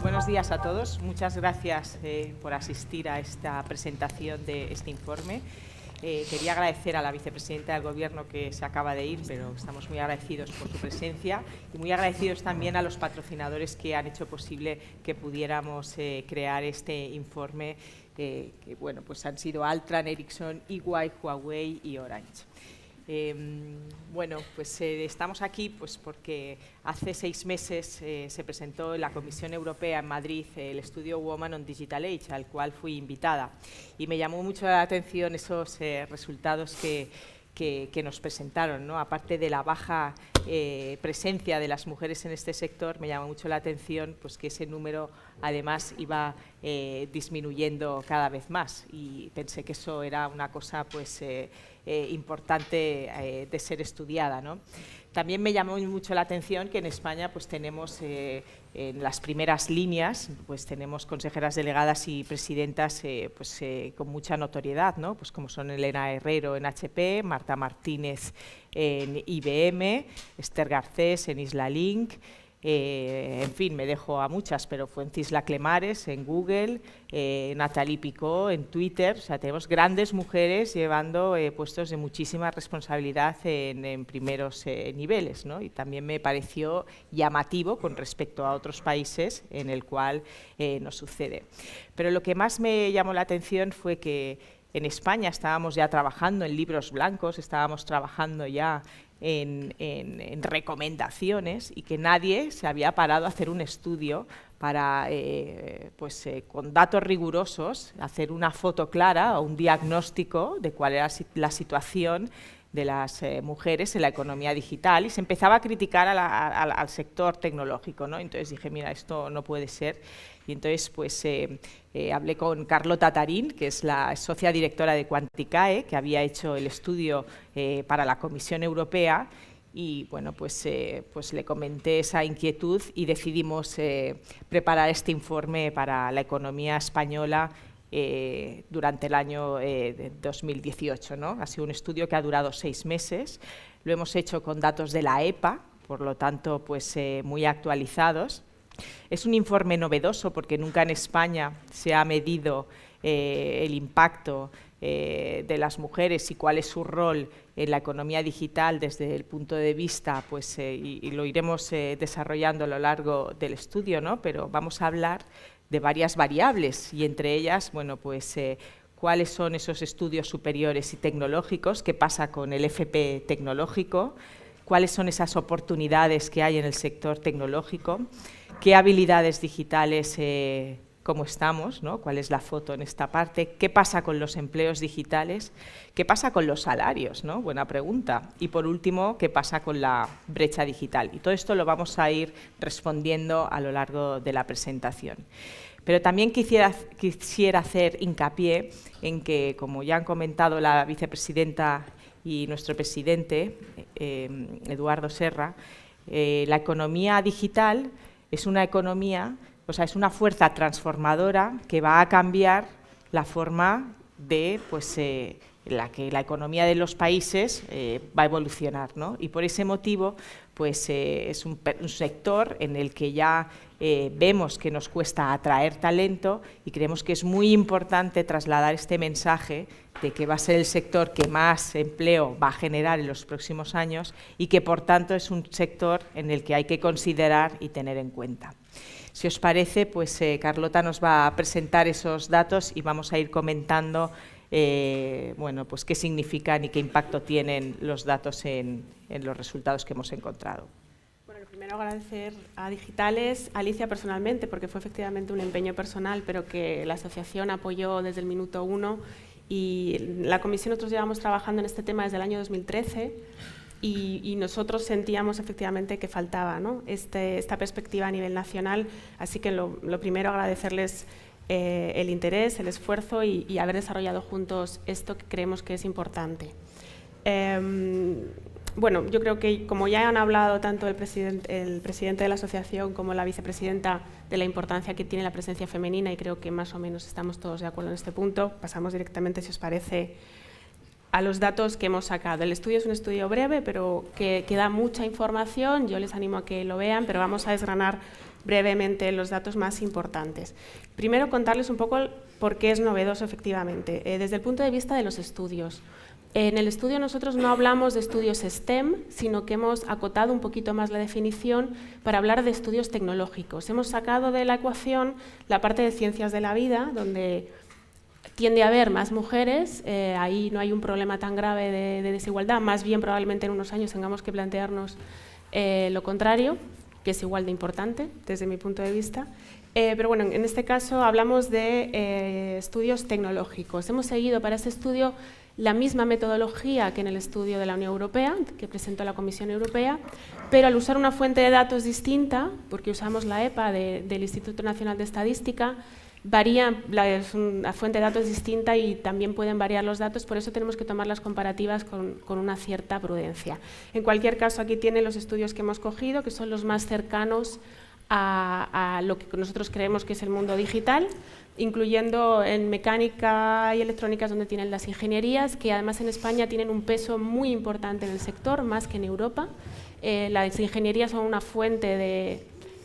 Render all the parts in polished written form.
Buenos días a todos. Muchas gracias por asistir a esta presentación de este informe. Quería agradecer a la vicepresidenta del Gobierno que se acaba de ir, pero estamos muy agradecidos por su presencia y muy agradecidos también a los patrocinadores que han hecho posible que pudiéramos crear este informe, que bueno, pues han sido Altran, Ericsson, EY, Huawei y Orange. Bueno, pues estamos aquí pues porque hace 6 meses se presentó en la Comisión Europea en Madrid el estudio Women on Digital Age, al cual fui invitada. Y me llamó mucho la atención esos resultados que nos presentaron, ¿no? Aparte de la baja presencia de las mujeres en este sector, me llamó mucho la atención pues, que ese número además iba disminuyendo cada vez más, y pensé que eso era una cosa pues, importante de ser estudiada, ¿no? También me llamó mucho la atención que en España pues, tenemos en las primeras líneas, pues tenemos consejeras delegadas y presidentas con mucha notoriedad, ¿no? Pues como son Elena Herrero en HP, Marta Martínez en IBM, Esther Garcés en Isla Link, en fin, me dejo a muchas, pero Fuencisla Clemares en Google, Nathalie Picot en Twitter. O sea, tenemos grandes mujeres llevando puestos de muchísima responsabilidad en primeros niveles, ¿no? Y también me pareció llamativo con respecto a otros países en el cual no sucede. Pero lo que más me llamó la atención fue que en España estábamos ya trabajando en libros blancos, estábamos trabajando ya en recomendaciones, y que nadie se había parado a hacer un estudio para, con datos rigurosos, hacer una foto clara o un diagnóstico de cuál era la situación de las mujeres en la economía digital, y se empezaba a criticar al sector tecnológico, ¿no? Entonces dije, mira, esto no puede ser. Y entonces pues, hablé con Carlota Tarín, que es la socia directora de Quanticae, que había hecho el estudio para la Comisión Europea, y bueno, pues le comenté esa inquietud y decidimos preparar este informe para la economía española durante el año 2018, ¿no? Ha sido un estudio que ha durado 6 meses, lo hemos hecho con datos de la EPA, por lo tanto pues, muy actualizados. Es un informe novedoso porque nunca en España se ha medido el impacto de las mujeres y cuál es su rol en la economía digital desde el punto de vista, pues, y lo iremos desarrollando a lo largo del estudio, ¿no? Pero vamos a hablar de varias variables, y entre ellas, bueno, pues, cuáles son esos estudios superiores y tecnológicos, qué pasa con el FP tecnológico, cuáles son esas oportunidades que hay en el sector tecnológico, qué habilidades digitales, cómo estamos, ¿no? Cuál es la foto en esta parte, qué pasa con los empleos digitales, qué pasa con los salarios, ¿no? Buena pregunta. Y por último, qué pasa con la brecha digital. Y todo esto lo vamos a ir respondiendo a lo largo de la presentación. Pero también quisiera hacer hincapié en que, como ya han comentado la vicepresidenta y nuestro presidente, Eduardo Serra, la economía digital es una economía, o sea, es una fuerza transformadora que va a cambiar la forma de, pues, la que la economía de los países va a evolucionar, ¿no? Y por ese motivo, pues, es un sector en el que ya vemos que nos cuesta atraer talento, y creemos que es muy importante trasladar este mensaje de que va a ser el sector que más empleo va a generar en los próximos años, y que por tanto es un sector en el que hay que considerar y tener en cuenta. Si os parece, pues Carlota nos va a presentar esos datos y vamos a ir comentando bueno, pues qué significan y qué impacto tienen los datos en los resultados que hemos encontrado. Bueno, lo primero agradecer a Digitales, a Alicia personalmente, porque fue efectivamente un empeño personal, pero que la asociación apoyó desde el minuto 1, y la comisión nosotros llevamos trabajando en este tema desde el año 2013, y nosotros sentíamos efectivamente que faltaba, ¿no? esta perspectiva a nivel nacional, así que lo primero agradecerles el interés, el esfuerzo y haber desarrollado juntos esto que creemos que es importante. Bueno, yo creo que como ya han hablado tanto el presidente de la asociación como la vicepresidenta de la importancia que tiene la presencia femenina, y creo que más o menos estamos todos de acuerdo en este punto, pasamos directamente, si os parece, los datos que hemos sacado. El estudio es un estudio breve, pero que da mucha información. Yo les animo a que lo vean, pero vamos a desgranar brevemente los datos más importantes. Primero, contarles un poco por qué es novedoso, efectivamente, desde el punto de vista de los estudios. En el estudio nosotros no hablamos de estudios STEM, sino que hemos acotado un poquito más la definición para hablar de estudios tecnológicos. Hemos sacado de la ecuación la parte de ciencias de la vida, donde tiende a haber más mujeres, ahí no hay un problema tan grave de desigualdad, más bien probablemente en unos años tengamos que plantearnos lo contrario, que es igual de importante desde mi punto de vista. Pero bueno, en este caso hablamos de estudios tecnológicos. Hemos seguido para este estudio la misma metodología que en el estudio de la Unión Europea, que presentó la Comisión Europea, pero al usar una fuente de datos distinta, porque usamos la EPA del Instituto Nacional de Estadística, es una fuente de datos distinta y también pueden variar los datos, por eso tenemos que tomar las comparativas con una cierta prudencia. En cualquier caso, aquí tienen los estudios que hemos cogido, que son los más cercanos a lo que nosotros creemos que es el mundo digital, incluyendo en mecánica y electrónica, donde tienen las ingenierías, que además en España tienen un peso muy importante en el sector, más que en Europa. Las ingenierías son una fuente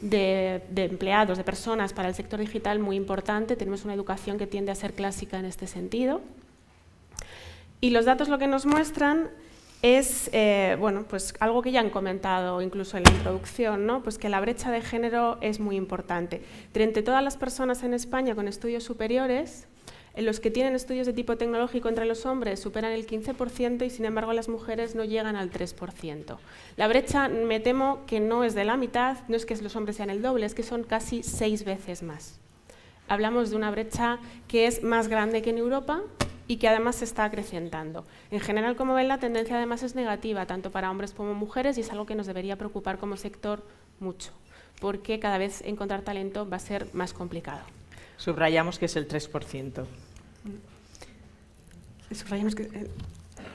de empleados, de personas para el sector digital muy importante. Tenemos una educación que tiende a ser clásica en este sentido. Y los datos lo que nos muestran es bueno, pues algo que ya han comentado incluso en la introducción, ¿no? Pues que la brecha de género es muy importante. De entre todas las personas en España con estudios superiores, los que tienen estudios de tipo tecnológico entre los hombres superan el 15% y sin embargo las mujeres no llegan al 3%. La brecha, me temo que no es de la mitad, no es que los hombres sean el doble, es que son casi 6 veces más. Hablamos de una brecha que es más grande que en Europa y que además se está acrecentando. En general, como ven, la tendencia además es negativa, tanto para hombres como mujeres, y es algo que nos debería preocupar como sector mucho, porque cada vez encontrar talento va a ser más complicado. Subrayamos que es el 3%. Subrayamos que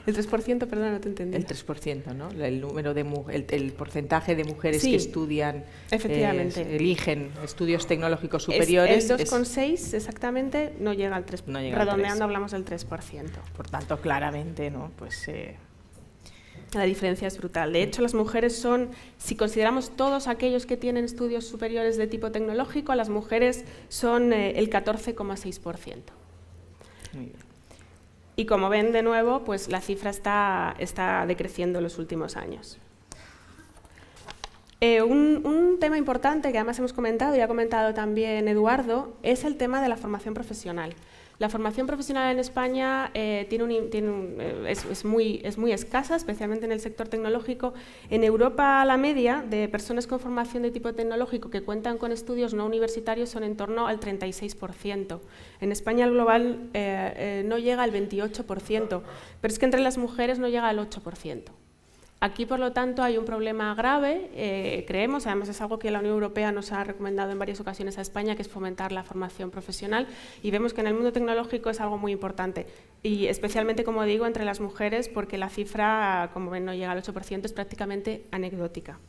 el 3%, perdón, no te entendí. El 3%, ¿no? El número de el porcentaje de mujeres sí, que estudian, efectivamente. Eligen estudios tecnológicos superiores. El 2,6 exactamente no llega al 3%. No llega redondeando al 3. hablamos del 3%. Por tanto, claramente, ¿no? Pues la diferencia es brutal. De hecho, las mujeres son, si consideramos todos aquellos que tienen estudios superiores de tipo tecnológico, las mujeres son el 14,6%. Muy bien. Y como ven, de nuevo, pues la cifra está decreciendo en los últimos años. Un tema importante que además hemos comentado y ha comentado también Eduardo es el tema de la formación profesional. La formación profesional en España es muy escasa, especialmente en el sector tecnológico. En Europa, la media de personas con formación de tipo tecnológico que cuentan con estudios no universitarios son en torno al 36%. En España, el global no llega al 28%, pero es que entre las mujeres no llega al 8%. Aquí, por lo tanto, hay un problema grave, creemos, además es algo que la Unión Europea nos ha recomendado en varias ocasiones a España, que es fomentar la formación profesional, y vemos que en el mundo tecnológico es algo muy importante, y especialmente, como digo, entre las mujeres, porque la cifra, como ven, no llega al 8%, es prácticamente anecdótica.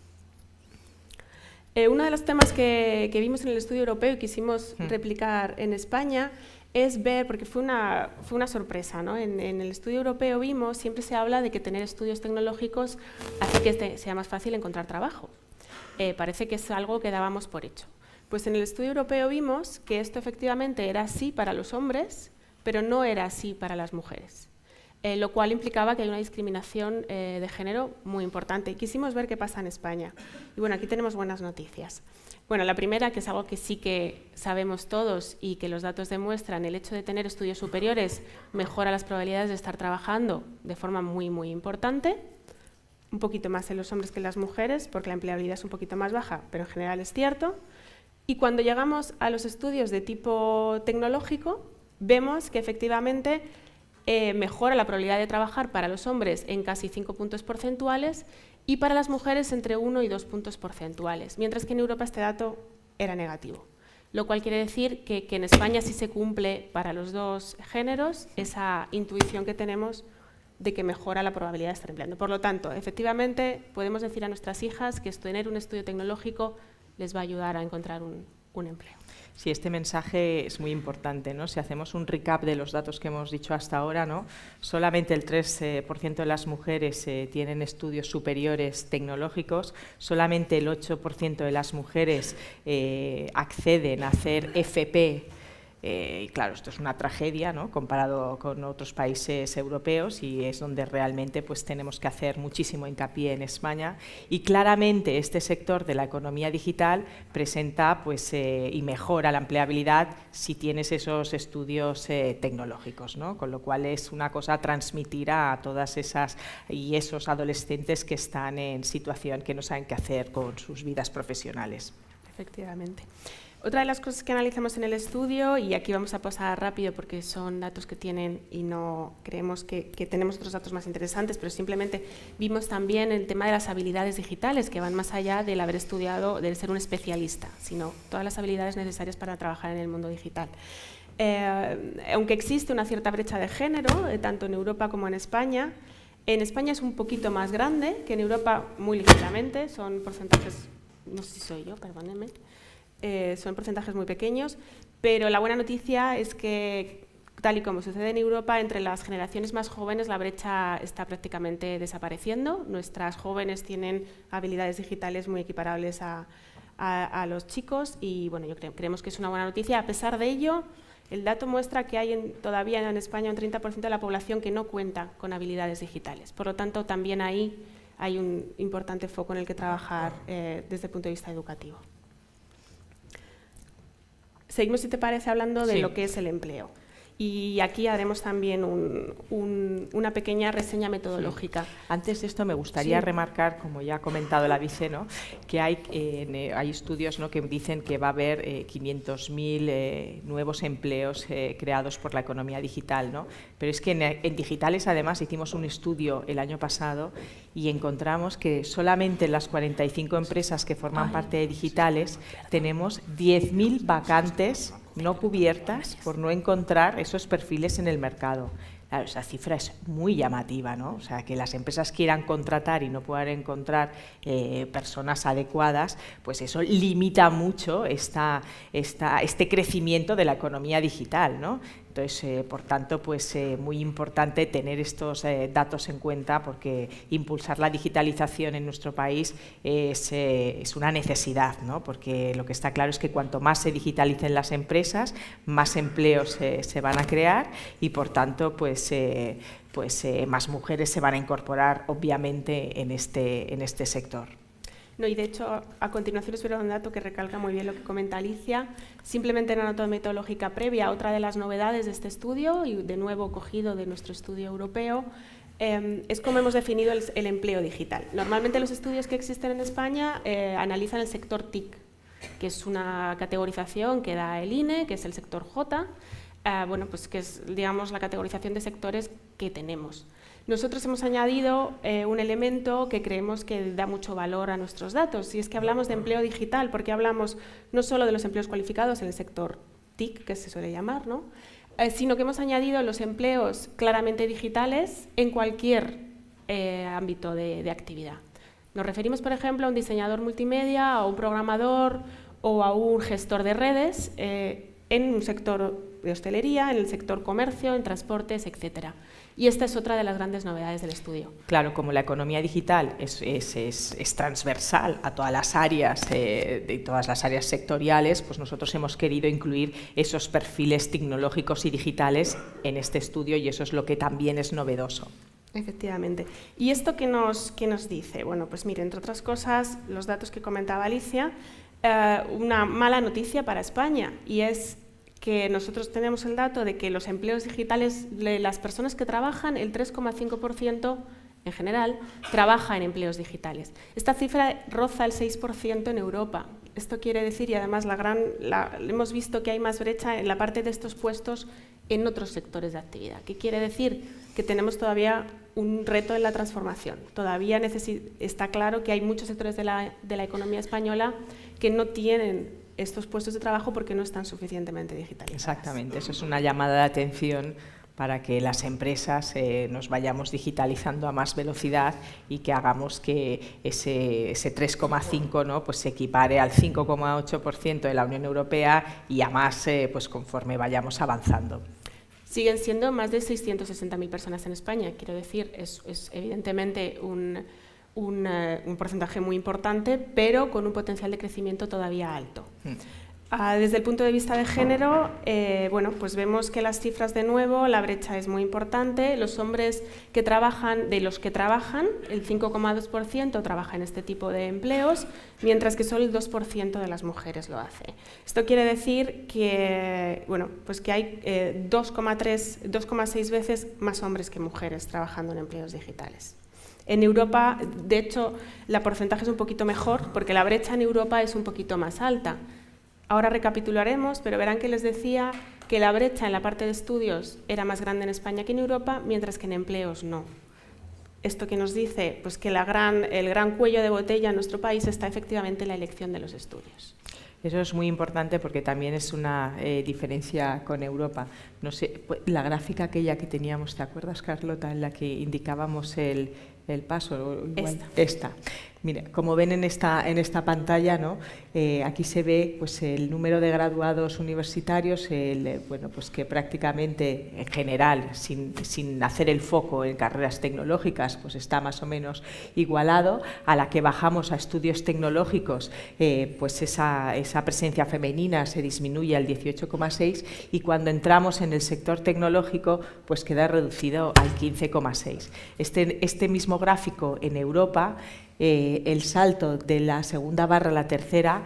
Uno de los temas que vimos en el estudio europeo y quisimos replicar en España es ver, porque fue una sorpresa, ¿no? En el estudio europeo vimos, siempre se habla de que tener estudios tecnológicos hace que sea más fácil encontrar trabajo. Parece que es algo que dábamos por hecho. Pues en el estudio europeo vimos que esto efectivamente era así para los hombres, pero no era así para las mujeres. Lo cual implicaba que hay una discriminación de género muy importante. Y quisimos ver qué pasa en España. Y bueno, aquí tenemos buenas noticias. Bueno, la primera, que es algo que sí que sabemos todos y que los datos demuestran, el hecho de tener estudios superiores mejora las probabilidades de estar trabajando de forma muy, muy importante, un poquito más en los hombres que en las mujeres, porque la empleabilidad es un poquito más baja, pero en general es cierto. Y cuando llegamos a los estudios de tipo tecnológico, vemos que efectivamente mejora la probabilidad de trabajar para los hombres en casi 5 puntos porcentuales y para las mujeres entre 1 y 2 puntos porcentuales, mientras que en Europa este dato era negativo, lo cual quiere decir que en España sí se cumple para los dos géneros esa intuición que tenemos de que mejora la probabilidad de estar empleando. Por lo tanto, efectivamente, podemos decir a nuestras hijas que tener un estudio tecnológico les va a ayudar a encontrar un un empleo. Sí, este mensaje es muy importante, ¿no? Si hacemos un recap de los datos que hemos dicho hasta ahora, ¿no? Solamente el 3% de las mujeres tienen estudios superiores tecnológicos, solamente el 8% de las mujeres acceden a hacer FP. Y claro, esto es una tragedia, ¿no? Comparado con otros países europeos, y es donde realmente pues, tenemos que hacer muchísimo hincapié en España. Y claramente este sector de la economía digital presenta pues, y mejora la empleabilidad si tienes esos estudios tecnológicos, ¿no? Con lo cual es una cosa a transmitir a todas esas y esos adolescentes que están en situación que no saben qué hacer con sus vidas profesionales. Efectivamente. Otra de las cosas que analizamos en el estudio, y aquí vamos a pasar rápido porque son datos que tienen y no creemos que tenemos otros datos más interesantes, pero simplemente vimos también el tema de las habilidades digitales, que van más allá del haber estudiado, del ser un especialista, sino todas las habilidades necesarias para trabajar en el mundo digital. Aunque existe una cierta brecha de género, tanto en Europa como en España es un poquito más grande que en Europa, muy ligeramente, son porcentajes, no sé si soy yo, perdónenme, son porcentajes muy pequeños, pero la buena noticia es que, tal y como sucede en Europa, entre las generaciones más jóvenes la brecha está prácticamente desapareciendo. Nuestras jóvenes tienen habilidades digitales muy equiparables a los chicos y bueno, creemos que es una buena noticia. A pesar de ello, el dato muestra que hay todavía en España un 30% de la población que no cuenta con habilidades digitales. Por lo tanto, también ahí hay un importante foco en el que trabajar desde el punto de vista educativo. Seguimos, si te parece, hablando de lo que es el empleo. Y aquí haremos también una pequeña reseña metodológica. Sí. Antes de esto me gustaría remarcar, como ya ha comentado la vice, ¿no? Que hay estudios, ¿no? que dicen que va a haber 500.000 nuevos empleos creados por la economía digital, ¿no? Pero es que en digitales, además, hicimos un estudio el año pasado y encontramos que solamente en las 45 empresas que forman parte de digitales tenemos 10.000 vacantes no cubiertas por no encontrar esos perfiles en el mercado. Claro, esa cifra es muy llamativa, ¿no? O sea, que las empresas quieran contratar y no puedan encontrar personas adecuadas, pues eso limita mucho este crecimiento de la economía digital, ¿no? Entonces, por tanto, pues muy importante tener estos datos en cuenta porque impulsar la digitalización en nuestro país es una necesidad, ¿no? Porque lo que está claro es que cuanto más se digitalicen las empresas, más empleos se van a crear y, por tanto, pues más mujeres se van a incorporar, obviamente, en este sector. No, y de hecho, a continuación os voy a dar un dato que recalca muy bien lo que comenta Alicia. Simplemente en la nota metodológica previa, otra de las novedades de este estudio, y de nuevo cogido de nuestro estudio europeo, es cómo hemos definido el empleo digital. Normalmente los estudios que existen en España analizan el sector TIC, que es una categorización que da el INE, que es el sector J, bueno, pues que es, digamos, la categorización de sectores que tenemos. Nosotros hemos añadido un elemento que creemos que da mucho valor a nuestros datos, y es que hablamos de empleo digital, porque hablamos no solo de los empleos cualificados en el sector TIC, que se suele llamar, ¿no? Sino que hemos añadido los empleos claramente digitales en cualquier ámbito de actividad. Nos referimos, por ejemplo, a un diseñador multimedia, a un programador o a un gestor de redes en un sector de hostelería, en el sector comercio, en transportes, etcétera. Y esta es otra de las grandes novedades del estudio. Claro, como la economía digital es transversal a todas las áreas, de todas las áreas sectoriales, pues nosotros hemos querido incluir esos perfiles tecnológicos y digitales en este estudio y eso es lo que también es novedoso. Efectivamente. ¿Y esto qué nos dice? Bueno, pues mire, entre otras cosas, los datos que comentaba Alicia, una mala noticia para España, y es que nosotros tenemos el dato de que los empleos digitales, de las personas que trabajan, el 3,5% en general, trabaja en empleos digitales. Esta cifra roza el 6% en Europa. Esto quiere decir, y además hemos visto que hay más brecha en la parte de estos puestos en otros sectores de actividad. ¿Qué quiere decir? Que tenemos todavía un reto en la transformación. Todavía está claro que hay muchos sectores de la economía española que no tienen estos puestos de trabajo porque no están suficientemente digitalizados. Exactamente, eso es una llamada de atención para que las empresas nos vayamos digitalizando a más velocidad y que hagamos que ese 3,5, ¿no?, pues se equipare al 5,8% de la Unión Europea y a más pues conforme vayamos avanzando. Siguen siendo más de 660.000 personas en España. Quiero decir, es evidentemente un porcentaje muy importante, pero con un potencial de crecimiento todavía alto. Desde el punto de vista de género, bueno, pues vemos que las cifras, de nuevo, la brecha es muy importante. Los hombres que trabajan, de los que trabajan, el 5,2% trabaja en este tipo de empleos, mientras que solo el 2% de las mujeres lo hace. Esto quiere decir que, bueno, pues que hay 2,6 veces más hombres que mujeres trabajando en empleos digitales. En Europa, de hecho, el porcentaje es un poquito mejor, porque la brecha en Europa es un poquito más alta. Ahora recapitularemos, pero verán que les decía que la brecha en la parte de estudios era más grande en España que en Europa, mientras que en empleos no. ¿Esto qué nos dice? Pues que el gran cuello de botella en nuestro país está efectivamente en la elección de los estudios. Eso es muy importante porque también es una diferencia con Europa. No sé, la gráfica aquella que teníamos, ¿te acuerdas, Carlota, en la que indicábamos el paso? Esta. Mira, como ven en esta pantalla, ¿no? Aquí se ve pues el número de graduados universitarios, bueno, pues que prácticamente en general, sin hacer el foco en carreras tecnológicas, pues está más o menos igualado. A la que bajamos a estudios tecnológicos, pues esa presencia femenina se disminuye al 18,6, y cuando entramos en el sector tecnológico, pues queda reducido al 15,6. Este mismo gráfico en Europa, el salto de la segunda barra a la tercera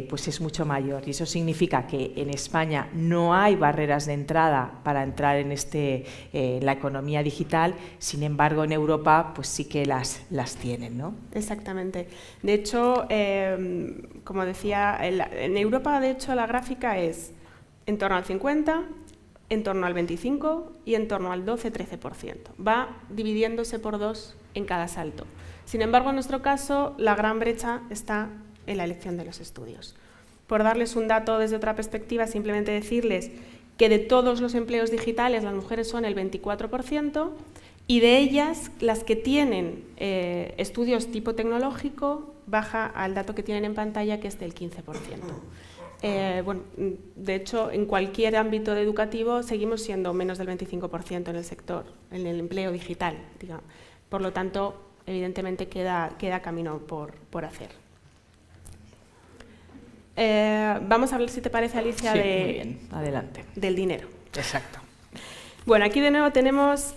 pues es mucho mayor, y eso significa que en España no hay barreras de entrada para entrar en la economía digital. Sin embargo, en Europa pues sí que las tienen, ¿no? Exactamente. De hecho, como decía, en Europa, de hecho, la gráfica es en torno al 50%, en torno al 25% y en torno al 12-13%. Va dividiéndose por dos en cada salto. Sin embargo, en nuestro caso, la gran brecha está en la elección de los estudios. Por darles un dato desde otra perspectiva, simplemente decirles que de todos los empleos digitales las mujeres son el 24%, y de ellas, las que tienen estudios tipo tecnológico, baja al dato que tienen en pantalla, que es del 15%. Bueno, de hecho, en cualquier ámbito educativo seguimos siendo menos del 25% en el sector, en el empleo digital, digamos. Por lo tanto, evidentemente queda camino por hacer. Vamos a hablar, si te parece, Alicia, sí, muy bien. Adelante. Del dinero. Exacto. Bueno, aquí de nuevo tenemos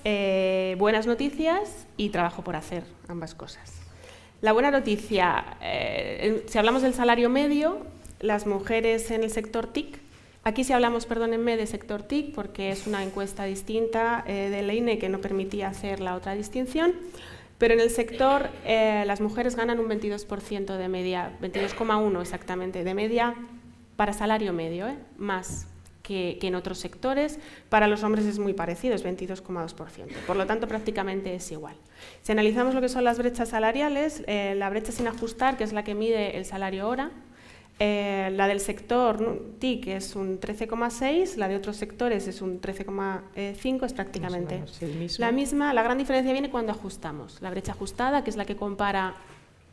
buenas noticias y trabajo por hacer, ambas cosas. La buena noticia, si hablamos del salario medio, las mujeres en el sector TIC, aquí sí hablamos, perdónenme, de sector TIC, porque es una encuesta distinta de la INE que no permitía hacer la otra distinción, pero en el sector las mujeres ganan un 22% de media, 22,1 exactamente, de media para salario medio, más que en otros sectores. Para los hombres es muy parecido, es 22,2%, por lo tanto prácticamente es igual. Si analizamos lo que son las brechas salariales, la brecha sin ajustar, que es la que mide el salario hora, la del sector TIC es un 13,6, la de otros sectores es un 13,5, es prácticamente la misma. La gran diferencia viene cuando ajustamos. La brecha ajustada, que es la que compara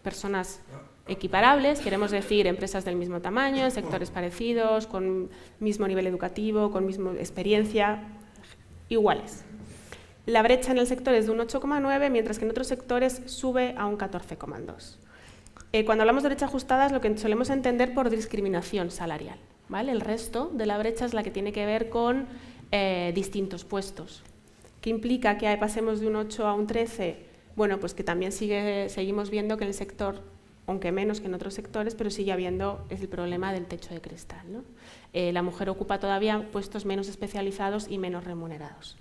personas equiparables, queremos decir empresas del mismo tamaño, sectores parecidos, con mismo nivel educativo, con misma experiencia, iguales. La brecha en el sector es de un 8,9, mientras que en otros sectores sube a un 14,2. Cuando hablamos de brecha ajustada es lo que solemos entender por discriminación salarial, ¿vale? El resto de la brecha es la que tiene que ver con distintos puestos. ¿Qué implica que pasemos de un 8 a un 13? Bueno, pues que también seguimos viendo que en el sector, aunque menos que en otros sectores, pero sigue habiendo el problema del techo de cristal, ¿no? La mujer ocupa todavía puestos menos especializados y menos remunerados.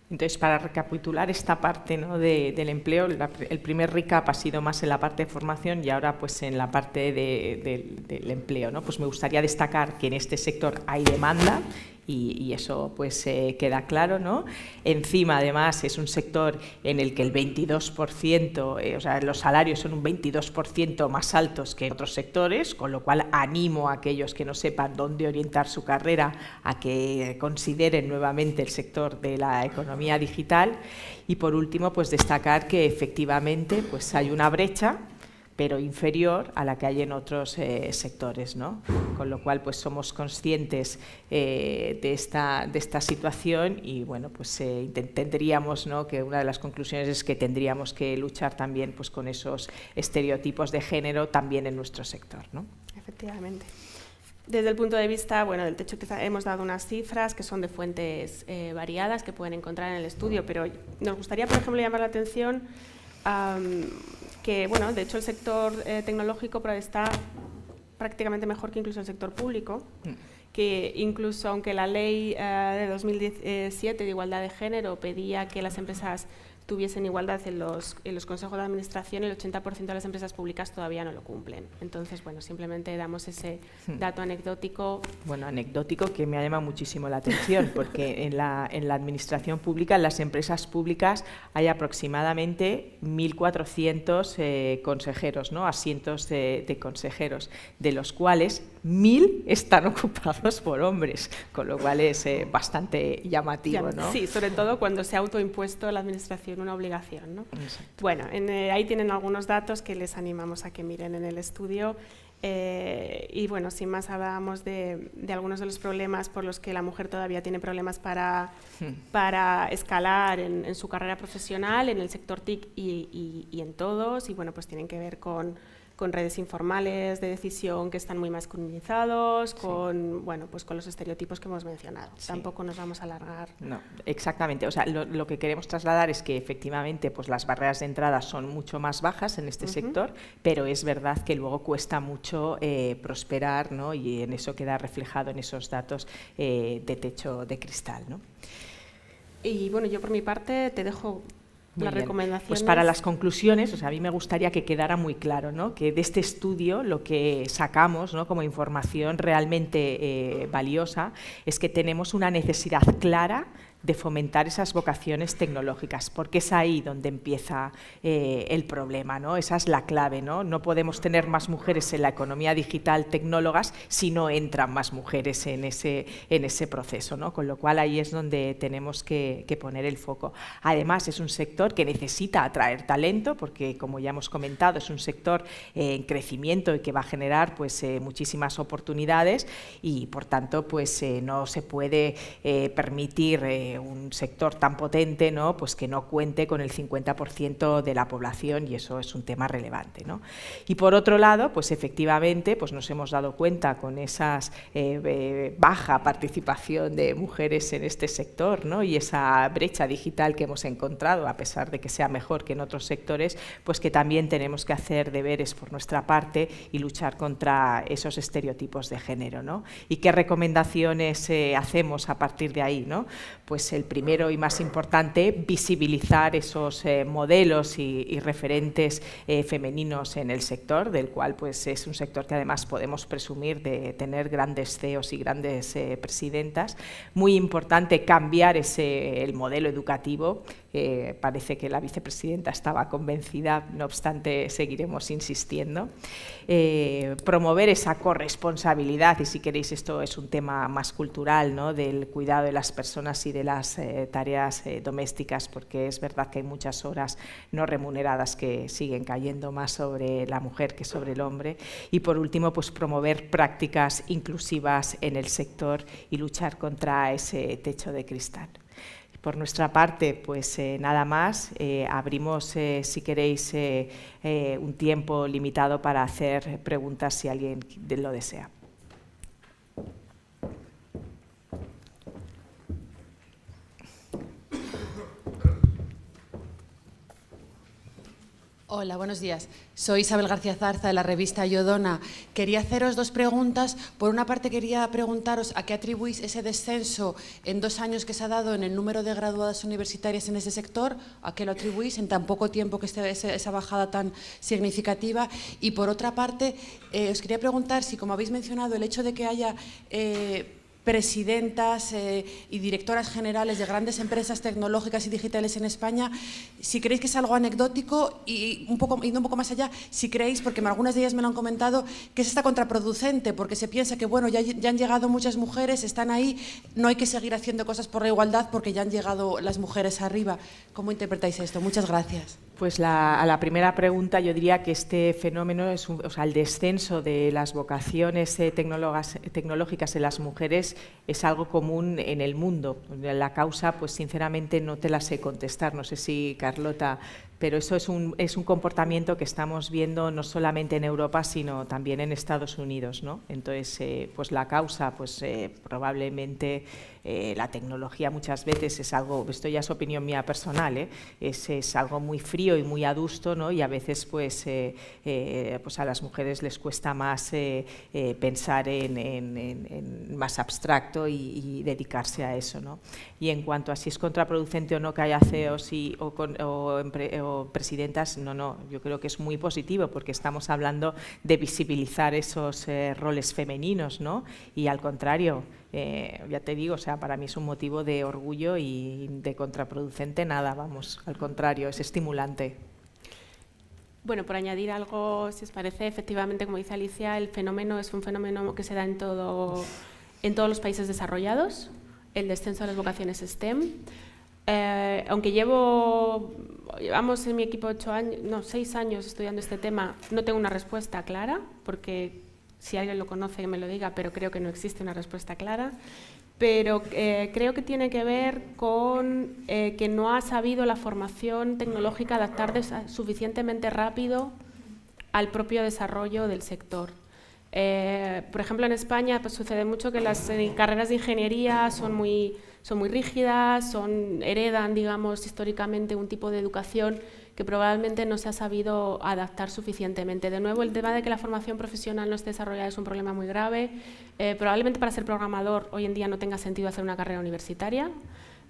Entonces, para recapitular esta parte, ¿no?, del empleo, el primer recap ha sido más en la parte de formación y ahora pues en la parte del empleo, ¿no? Pues me gustaría destacar que en este sector hay demanda y eso pues queda claro, ¿no? Encima, además, es un sector en el que el 22%, o sea, los salarios son un 22% más altos que en otros sectores, con lo cual animo a aquellos que no sepan dónde orientar su carrera a que consideren nuevamente el sector de la economía digital. Y por último, pues destacar que efectivamente pues hay una brecha, pero inferior a la que hay en otros sectores, ¿no? Con lo cual pues somos conscientes de esta situación y bueno, pues tendríamos, ¿no?, que una de las conclusiones es que tendríamos que luchar también pues con esos estereotipos de género también en nuestro sector, ¿no? Efectivamente. Desde el punto de vista, bueno, del techo hemos dado unas cifras que son de fuentes variadas que pueden encontrar en el estudio, pero nos gustaría, por ejemplo, llamar la atención que, bueno, de hecho el sector tecnológico está prácticamente mejor que incluso el sector público, que incluso aunque la ley de 2017 de igualdad de género pedía que las empresas tuviesen igualdad en los consejos de administración, el 80% de las empresas públicas todavía no lo cumplen. Entonces, bueno, simplemente damos ese dato anecdótico. Bueno, anecdótico que me ha llamado muchísimo la atención, porque en la administración pública, en las empresas públicas, hay aproximadamente 1.400 consejeros, ¿no?, asientos de consejeros, de los cuales 1.000 están ocupados por hombres, con lo cual es bastante llamativo, ¿no? Sí, sobre todo cuando se ha autoimpuesto la administración una obligación, ¿no? Exacto. Bueno, ahí tienen algunos datos que les animamos a que miren en el estudio. Y bueno, sin más, hablábamos de algunos de los problemas por los que la mujer todavía tiene problemas para escalar en su carrera profesional, en el sector TIC y en todos, y bueno, pues tienen que ver con redes informales de decisión que están muy masculinizados, con, bueno, pues con los estereotipos que hemos mencionado. Sí. Tampoco nos vamos a alargar. No, exactamente. O sea, lo que queremos trasladar es que efectivamente pues las barreras de entrada son mucho más bajas en este sector, pero es verdad que luego cuesta mucho prosperar, ¿no? Y en eso queda reflejado en esos datos de techo de cristal, ¿no? Y bueno, yo por mi parte te dejo las recomendaciones. Pues para las conclusiones, o sea, a mí me gustaría que quedara muy claro, ¿no?, que de este estudio lo que sacamos, ¿no?, como información realmente valiosa es que tenemos una necesidad clara de fomentar esas vocaciones tecnológicas, porque es ahí donde empieza el problema, ¿no? Esa es la clave, ¿no? No podemos tener más mujeres en la economía digital tecnólogas si no entran más mujeres en ese proceso, ¿no? Con lo cual ahí es donde tenemos que poner el foco. Además, es un sector que necesita atraer talento, porque como ya hemos comentado, es un sector en crecimiento y que va a generar pues muchísimas oportunidades y por tanto pues no se puede permitir un sector tan potente, ¿no?, pues que no cuente con el 50% de la población, y eso es un tema relevante, ¿no? Y por otro lado, pues efectivamente pues nos hemos dado cuenta con esa baja participación de mujeres en este sector, ¿no?, y esa brecha digital que hemos encontrado, a pesar de que sea mejor que en otros sectores, pues que también tenemos que hacer deberes por nuestra parte y luchar contra esos estereotipos de género, ¿no? ¿Y qué recomendaciones hacemos a partir de ahí, ¿no? Pues el primero y más importante, visibilizar esos modelos y referentes femeninos en el sector, del cual pues es un sector que además podemos presumir de tener grandes CEOs y grandes presidentas. Muy importante cambiar el modelo educativo. Parece que la vicepresidenta estaba convencida, no obstante seguiremos insistiendo. Promover esa corresponsabilidad, y si queréis esto es un tema más cultural, ¿no?, del cuidado de las personas y de las tareas domésticas, porque es verdad que hay muchas horas no remuneradas que siguen cayendo más sobre la mujer que sobre el hombre. Y por último, pues promover prácticas inclusivas en el sector y luchar contra ese techo de cristal. Por nuestra parte, pues nada más. Abrimos, si queréis, un tiempo limitado para hacer preguntas si alguien lo desea. Hola, buenos días. Soy Isabel García Zarza, de la revista Iodona. Quería haceros dos preguntas. Por una parte, quería preguntaros a qué atribuís ese descenso en 2 años que se ha dado en el número de graduadas universitarias en ese sector. ¿A qué lo atribuís en tan poco tiempo que esté esa bajada tan significativa? Y por otra parte, os quería preguntar si, como habéis mencionado, el hecho de que haya presidentas y directoras generales de grandes empresas tecnológicas y digitales en España, si creéis que es algo anecdótico y yendo un poco más allá, si creéis, porque algunas de ellas me lo han comentado, que es contraproducente, porque se piensa que bueno, ya han llegado muchas mujeres, están ahí, no hay que seguir haciendo cosas por la igualdad porque ya han llegado las mujeres arriba. ¿Cómo interpretáis esto? Muchas gracias. Pues a la primera pregunta yo diría que este fenómeno, el descenso de las vocaciones tecnológicas en las mujeres es algo común en el mundo. La causa, pues sinceramente no te la sé contestar, no sé si Carlota, pero eso es un comportamiento que estamos viendo no solamente en Europa, sino también en Estados Unidos, ¿no? Entonces, pues la causa, pues probablemente la tecnología muchas veces es algo, esto ya es opinión mía personal, es algo muy frío y muy adusto, ¿no? Y a veces pues a las mujeres les cuesta más pensar en más abstracto y dedicarse a eso, ¿no? Y en cuanto a si es contraproducente o no que haya CEOs o presidentas, no, yo creo que es muy positivo porque estamos hablando de visibilizar esos roles femeninos, ¿no? Y al contrario, ya te digo, o sea, para mí es un motivo de orgullo y de contraproducente nada, vamos, al contrario, es estimulante. Bueno, por añadir algo, si os parece, efectivamente, como dice Alicia, el fenómeno es un fenómeno que se da en todos los países desarrollados, el descenso de las vocaciones STEM. Aunque llevamos en mi equipo 6 años estudiando este tema, no tengo una respuesta clara, porque si alguien lo conoce que me lo diga, pero creo que no existe una respuesta clara. Pero creo que tiene que ver con que no ha sabido la formación tecnológica adaptarse suficientemente rápido al propio desarrollo del sector. Por ejemplo, en España pues, sucede mucho que las carreras de ingeniería son muy rígidas, heredan, digamos, históricamente un tipo de educación que probablemente no se ha sabido adaptar suficientemente. De nuevo, el tema de que la formación profesional no esté desarrollada es un problema muy grave. Probablemente para ser programador hoy en día no tenga sentido hacer una carrera universitaria.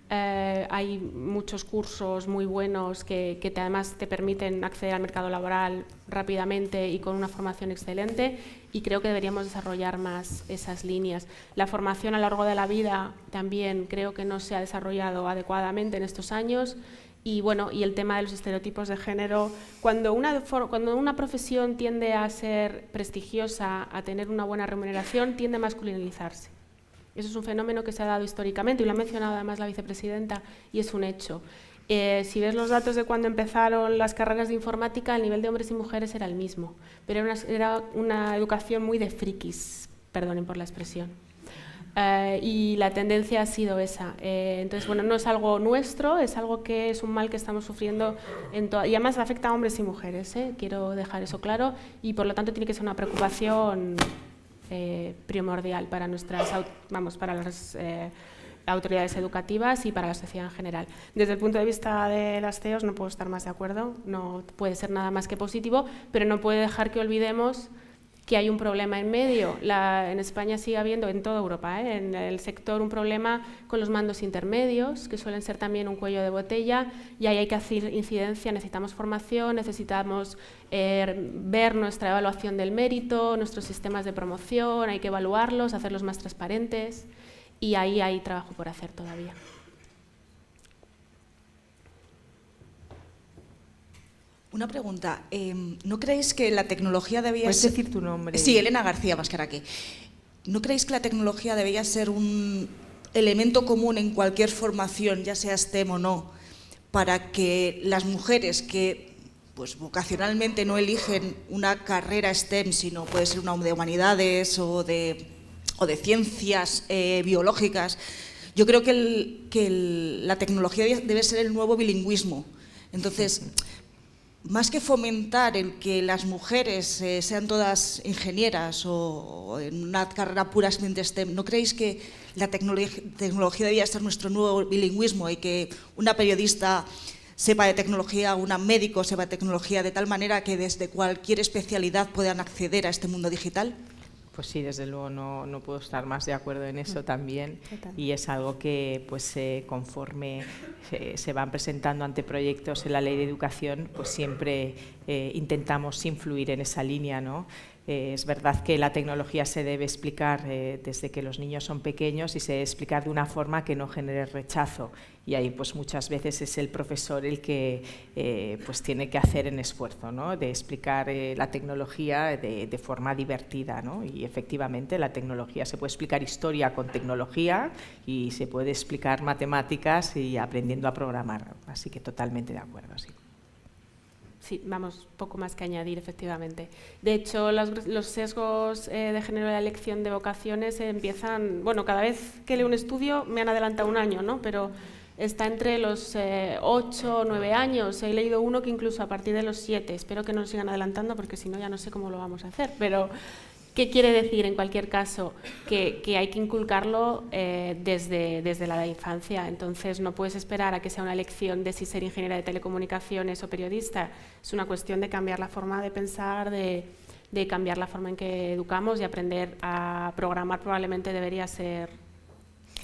Hay muchos cursos muy buenos que además te permiten acceder al mercado laboral rápidamente y con una formación excelente, y creo que deberíamos desarrollar más esas líneas. La formación a lo largo de la vida también creo que no se ha desarrollado adecuadamente en estos años. Y bueno, y el tema de los estereotipos de género, cuando una profesión tiende a ser prestigiosa, a tener una buena remuneración, tiende a masculinizarse. Eso es un fenómeno que se ha dado históricamente y lo ha mencionado además la vicepresidenta y es un hecho. Si ves los datos de cuando empezaron las carreras de informática, el nivel de hombres y mujeres era el mismo, pero era una educación muy de frikis, perdonen por la expresión. Y la tendencia ha sido esa. Entonces, bueno, no es algo nuestro, es algo que es un mal que estamos sufriendo y además afecta a hombres y mujeres, quiero dejar eso claro, y por lo tanto tiene que ser una preocupación primordial para para las autoridades educativas y para la sociedad en general. Desde el punto de vista de las CEOs no puedo estar más de acuerdo, no puede ser nada más que positivo, pero no puede dejar que olvidemos que hay un problema en medio. En España sigue habiendo, en toda Europa, en el sector, un problema con los mandos intermedios, que suelen ser también un cuello de botella, y ahí hay que hacer incidencia, necesitamos formación, necesitamos ver nuestra evaluación del mérito, nuestros sistemas de promoción, hay que evaluarlos, hacerlos más transparentes, y ahí hay trabajo por hacer todavía. Una pregunta, ¿no creéis que la tecnología debía ser... ¿Puedes decir tu nombre? Sí, Elena García Mascaraque. ¿No creéis que la tecnología debía ser un elemento común en cualquier formación, ya sea STEM o no, para que las mujeres que pues, vocacionalmente no eligen una carrera STEM, sino puede ser una de humanidades o de ciencias biológicas, yo creo que la tecnología debe ser el nuevo bilingüismo? Entonces, más que fomentar el que las mujeres sean todas ingenieras o en una carrera puramente STEM, ¿no creéis que la tecnología debía ser nuestro nuevo bilingüismo y que una periodista sepa de tecnología, una médico sepa de tecnología, de tal manera que desde cualquier especialidad puedan acceder a este mundo digital? Pues sí, desde luego no puedo estar más de acuerdo en eso también, y es algo que pues conforme se van presentando anteproyectos en la Ley de Educación, pues siempre intentamos influir en esa línea, ¿no? Es verdad que la tecnología se debe explicar desde que los niños son pequeños y se debe explicar de una forma que no genere rechazo, y ahí pues muchas veces es el profesor el que pues tiene que hacer el esfuerzo, ¿no? De explicar la tecnología de forma divertida, ¿no? Y efectivamente la tecnología, se puede explicar historia con tecnología y se puede explicar matemáticas y aprendiendo a programar, así que totalmente de acuerdo, sí. Sí, vamos, poco más que añadir, efectivamente. De hecho, los sesgos de género de la elección de vocaciones empiezan, bueno, cada vez que leo un estudio me han adelantado un año, ¿no? Pero está entre los 8 o 9 años. He leído uno que incluso a partir de los 7. Espero que no nos sigan adelantando porque si no ya no sé cómo lo vamos a hacer. Pero, ¿qué quiere decir en cualquier caso? Que hay que inculcarlo desde la infancia. Entonces no puedes esperar a que sea una elección de si ser ingeniera de telecomunicaciones o periodista. Es una cuestión de cambiar la forma de pensar, de cambiar la forma en que educamos, y aprender a programar probablemente debería ser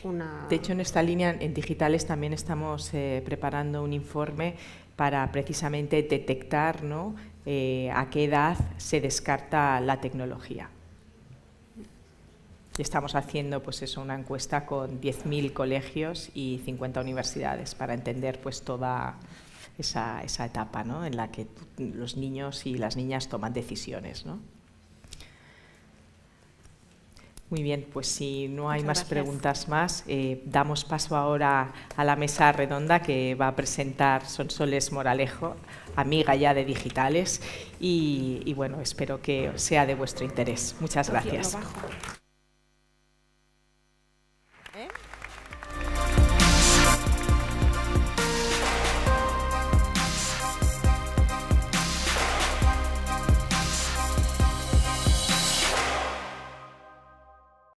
una... De hecho, en esta línea, en Digitales, también estamos preparando un informe para precisamente detectar, ¿no?, a qué edad se descarta la tecnología. Estamos haciendo pues eso, una encuesta con 10.000 colegios y 50 universidades para entender pues toda esa etapa, ¿no?, en la que los niños y las niñas toman decisiones, ¿no? Muy bien, pues si no hay más preguntas más, damos paso ahora a la mesa redonda que va a presentar Sonsoles Moralejo, amiga ya de Digitales, y bueno, espero que sea de vuestro interés. Muchas gracias.